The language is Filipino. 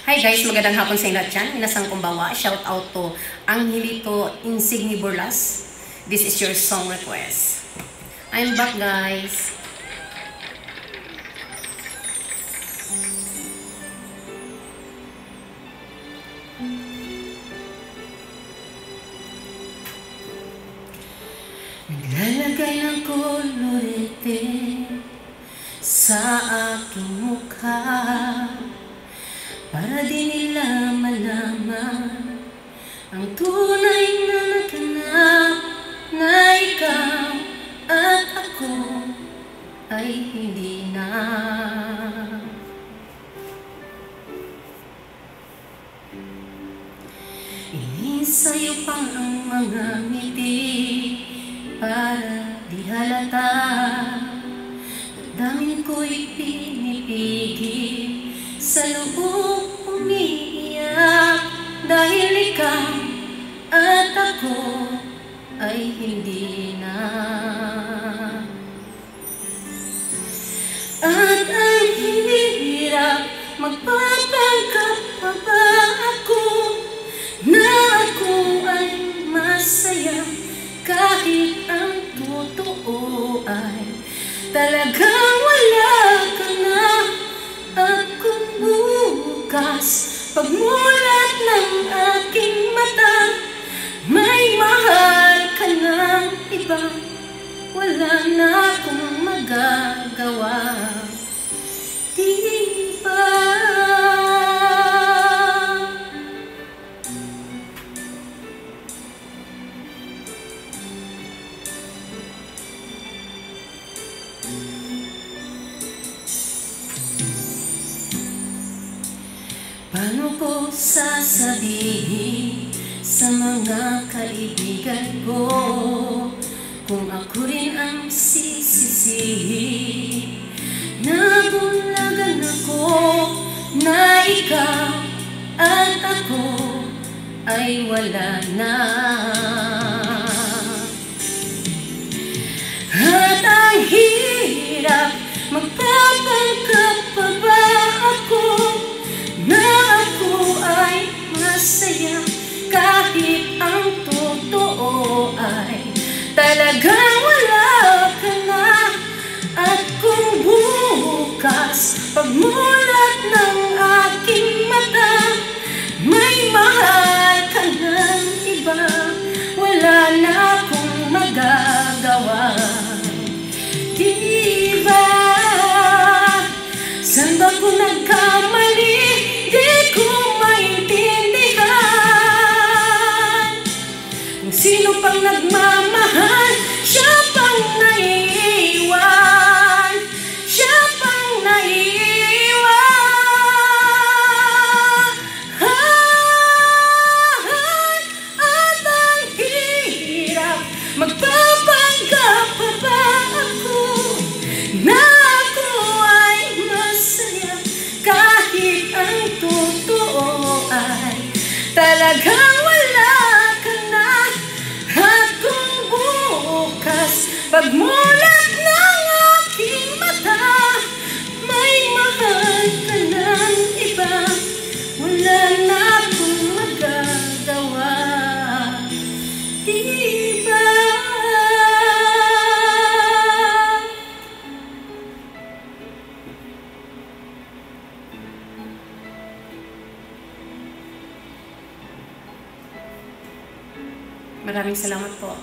Hi guys, magandang hapon sa inyo dyan. Minasang kumbawa, shout out to Angelito Insigni Burlas. This is your song request. I'm back guys. Naglalagay ng kolorete sa aking mukha para di nila malaman ang tunay na naganap na ikaw at ako ay hindi na. Inisayo pang ang mga ngiti para di halata. Damdamin ko'y pinipigil, sa loob umiiyak dahil ikaw at ako ay hindi na. At ang hirap, magpapanggap pa ba ako na ako ay masaya kahit ang totoo ay talagang wala ka na. At kung bukas pagmulat ng aking mata may mahal ka ng iba, wala na akong magagawa, di ba? Paano ko sasabihin sa mga kaibigan ko kung ako rin ang sisisihin? Nabulagan ako na ikaw at ako ay wala na. At ang hirap, magpapanggap pa ba ako na ako ay masaya kahit ang totoo ay talagang wala ka na. At kung bukas pagmulat ng aking mata may mahal ka ng iba, wala na akong magagawa, di ba? Saan ba ko nagkamali? Di ko maintindihan. Kung sino pang nagmamahal, siya pang naiiwan, siya pang naiiwan. At ang hirap, magpapanggap pa ba ako na ako ay masaya kahit ang totoo ay talagang wala ka na. At kung bukas pagmulat ng aking mata may mahal ka ng iba, wala na akong magagawa, di ba? Maraming salamat po.